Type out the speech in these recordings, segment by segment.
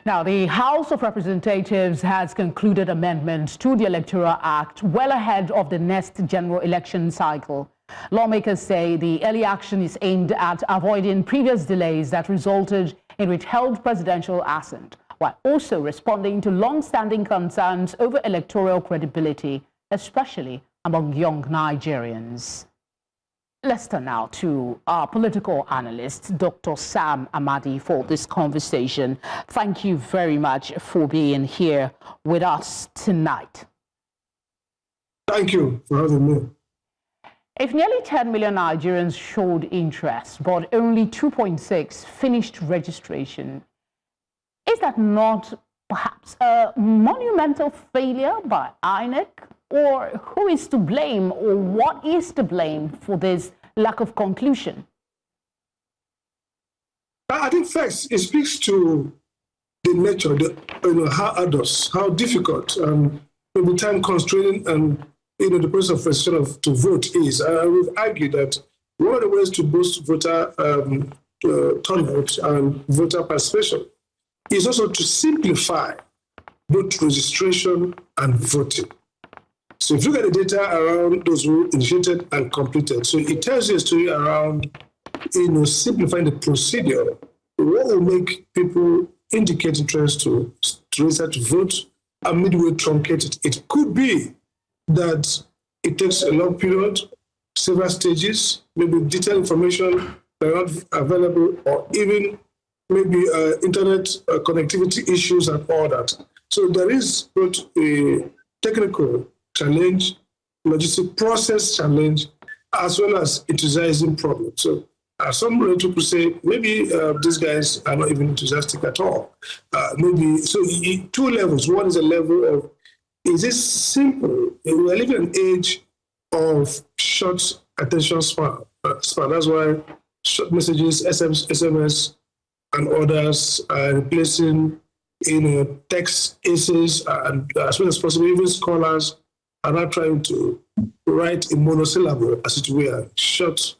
Now, the House of Representatives has concluded amendments to the Electoral Act well ahead of the next general election cycle. Lawmakers say the early action is aimed at avoiding previous delays that resulted in withheld presidential assent, while also responding to long-standing concerns over electoral credibility, especially among young Nigerians. Let's turn now to our political analyst, Dr. Sam Amadi, for this conversation. Thank you very much for being here with us tonight. Thank you for having me. If nearly 10 million Nigerians showed interest, but only 2.6 finished registration, is that not perhaps a monumental failure by INEC? Or who is to blame, or what is to blame for this lack of conclusion? I think first it speaks to the nature, how arduous, how difficult, maybe time constraining, and the process of registration to vote is. I would argue that one of the ways to boost voter turnout and voter participation is also to simplify both registration and voting. So if you look at the data around those who initiated and completed, so it tells you a story around, simplifying the procedure. What will make people indicate interest to register to vote and midway truncate it? It could be that it takes a long period, several stages, maybe detailed information that are not available, or even maybe internet connectivity issues and all that. So there is both a technical challenge, logistic process challenge, as well as enthusiasm problem. So some people say maybe these guys are not even enthusiastic at all. Maybe so. Two levels. One is a level of, is this simple? We are living in an age of short attention span. That's why short messages, SMS, and others are replacing text essays, and as well as possible, even scholars are not trying to write a monosyllable, as it were, short,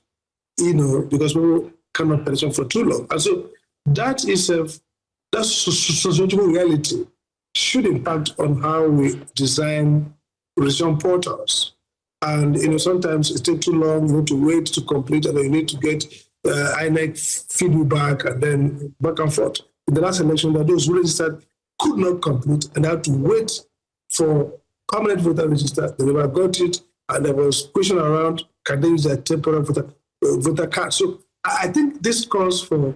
because people cannot pension for too long. And so that is that's sociological reality should impact on how we design registration portals. And sometimes it takes too long. You need to wait to complete, and then you need to get INEC feedback, and then back and forth. In the last election, that those who registered could not complete and had to wait for permanent voter register. They never got it, and there was question around, can they use their temporary voter card? So I think this calls for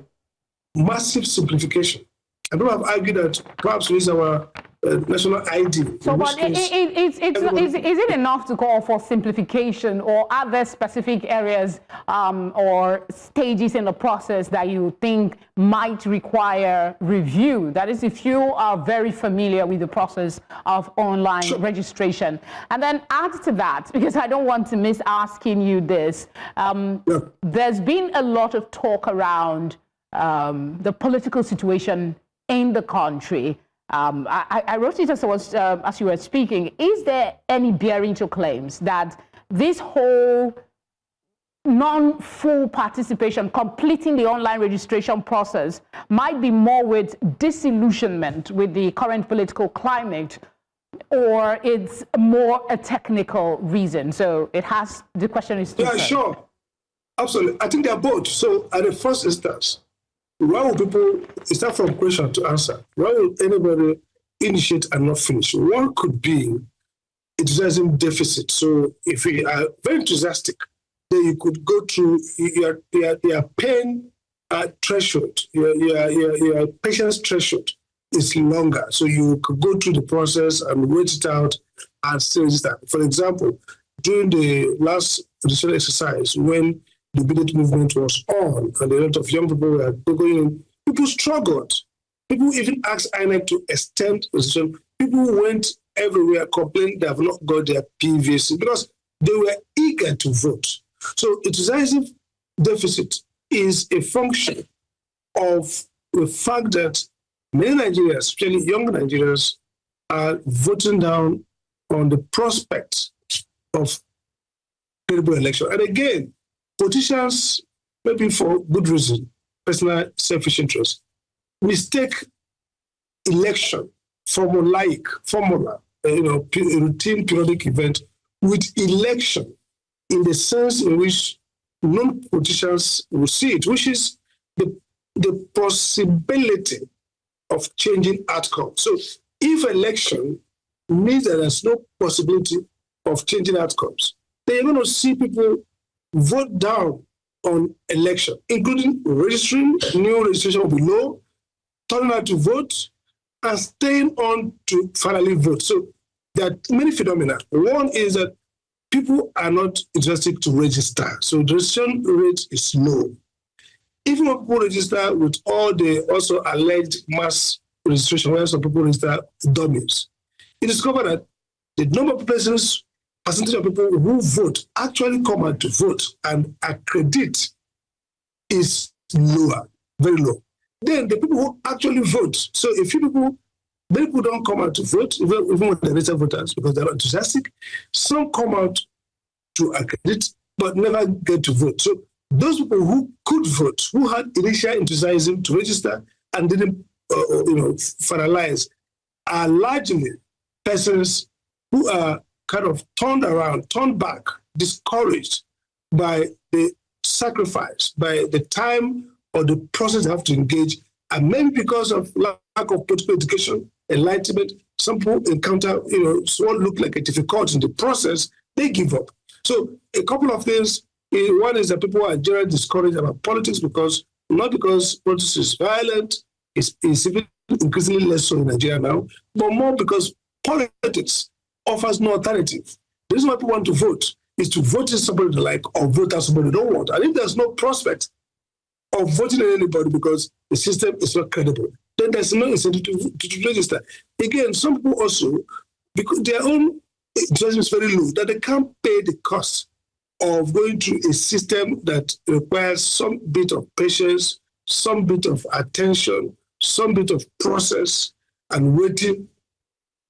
massive simplification. And people have argued that perhaps this is our national ID. So, but is it enough to call for simplification, or are there specific areas or stages in the process that you think might require review? That is, if you are very familiar with the process of online registration. And then add to that, because I don't want to miss asking you this, there's been a lot of talk around the political situation in the country. I wrote it as you were speaking. Is there any bearing to claims that this whole non-full participation, completing the online registration process, might be more with disillusionment with the current political climate, or it's more a technical reason? So the question is... Yeah, sure. Absolutely. I think they're both. So at the first instance, why will people, start from question to answer, why will anybody initiate and not finish? One could be enthusiasm deficit. So if you are very enthusiastic, then you could go through your pain threshold, your patience threshold is longer. So you could go through the process and wait it out and still register. For example, during the last registration exercise, when the Biddet movement was on, and a lot of young people were going in, people struggled. People even asked INEC to extend registration. People went everywhere, complained they have not got their PVC because they were eager to vote. So enthusiasm deficit is a function of the fact that many Nigerians, especially young Nigerians, are voting down on the prospect of credible election. And again, politicians, maybe for good reason, personal selfish interest, mistake election, formula, routine periodic event with election in the sense in which non-politicians will see it, which is the possibility of changing outcomes. So if election means that there's no possibility of changing outcomes, then you're going to see people vote down on election, including registering, new registration will be low, turning out to vote, and staying on to finally vote. So there are many phenomena. One is that people are not interested to register. So the registration rate is low. Even when people register with all the also alleged mass registration, where some people register dummies, it discovered that the number of percentage of people who vote actually come out to vote and accredit is lower, very low. Then the people who actually vote, so many people don't come out to vote, even when they're registered voters, because they're not enthusiastic. Some come out to accredit, but never get to vote. So those people who could vote, who had initial enthusiasm to register and didn't, finalize, are largely persons who are kind of turned back, discouraged by the sacrifice, by the time or the process they have to engage, and maybe because of lack of political education, enlightenment, some people encounter, what look like a difficulty in the process, they give up. So a couple of things. One is that people are generally discouraged about politics not because politics is violent, it's even increasingly less so in Nigeria now, but more because politics offers no alternative. The reason why people want to vote is to vote in somebody they like or vote out somebody they don't want. And if there's no prospect of voting in anybody because the system is not credible, then there's no incentive to register. Again, some people also, because their own enthusiasm is very low, that they can't pay the cost of going through a system that requires some bit of patience, some bit of attention, some bit of process and waiting.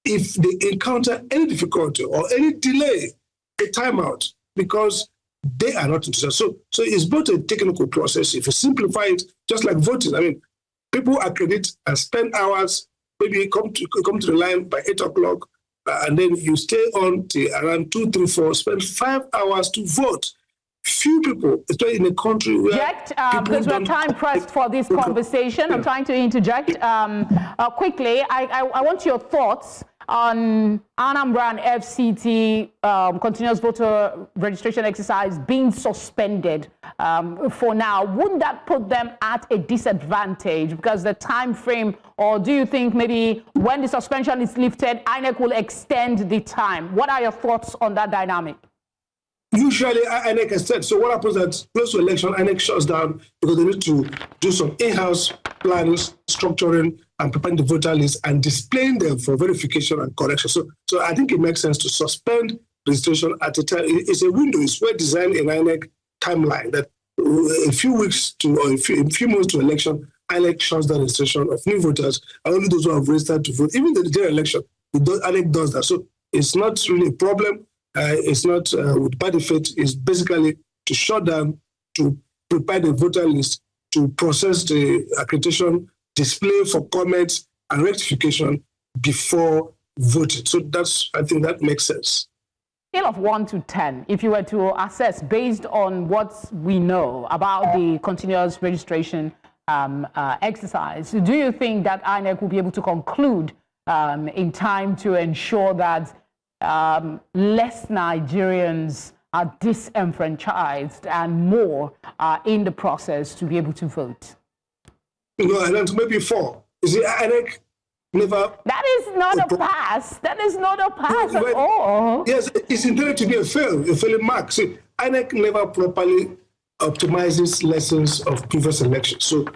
If they encounter any difficulty or any delay, a timeout, because they are not interested. So it's both a technical process. If you simplify it, just like voting, I mean, people accredit and spend hours, maybe come to the line by 8 o'clock, and then you stay on till around 2, 3, 4, spend 5 hours to vote. Few people, especially in a country where because we're time pressed for this conversation. Yeah. I'm trying to interject quickly. I want your thoughts on Anambra and FCT continuous voter registration exercise being suspended for now. Wouldn't that put them at a disadvantage because the time frame, or do you think maybe when the suspension is lifted, INEC will extend the time? What are your thoughts on that dynamic? Usually, INEC has said, so what happens at close to election, INEC shuts down because they need to do some in-house planning, structuring, and preparing the voter list and displaying them for verification and correction. So I think it makes sense to suspend registration at a time. It's a window, it's well designed in INEC timeline that a few weeks to, or a few months to election, INEC shuts down registration of new voters, and only those who have registered to vote. Even the general election, INEC does that. So it's not really a problem. It's not with bad effect. It's basically to shut down, to prepare the voter list, to process the accreditation, display for comments and rectification before voting. So I think that makes sense. Scale of 1 to 10, if you were to assess based on what we know about the continuous registration exercise, do you think that INEC will be able to conclude in time to ensure that less Nigerians are disenfranchised and more are in the process to be able to vote? No, and then maybe 4. You see, INEC never... That is not a pass. That is not a pass at all. Yes, it's intended to be a failing mark. See, INEC never properly optimizes lessons of previous elections. So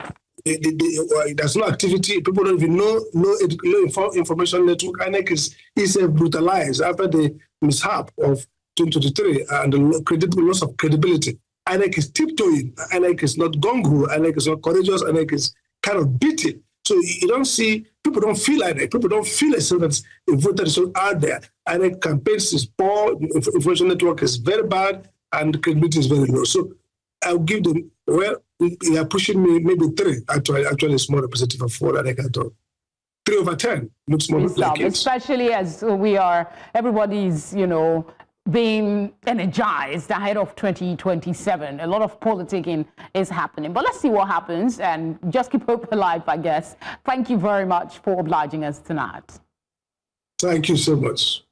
there's no activity. People don't even know, no information network. INEC is brutalized after the mishap of 2023 and the loss of credibility. INEC is tiptoeing. INEC is not gung-ho. INEC is not courageous. INEC is kind of beaten. So you don't see, people don't feel INEC. People don't feel a sense that a voter is out there. INEC campaigns is poor, information network is very bad, and credibility is very low. So I'll give them, well, they are pushing me maybe 3. Actually, it's more representative of 4 INEC at all. 3/10 looks more like it. Especially as everybody's, being energized ahead of 2027. A lot of politicking is happening. But let's see what happens and just keep hope alive, I guess. Thank you very much for obliging us tonight. Thank you so much.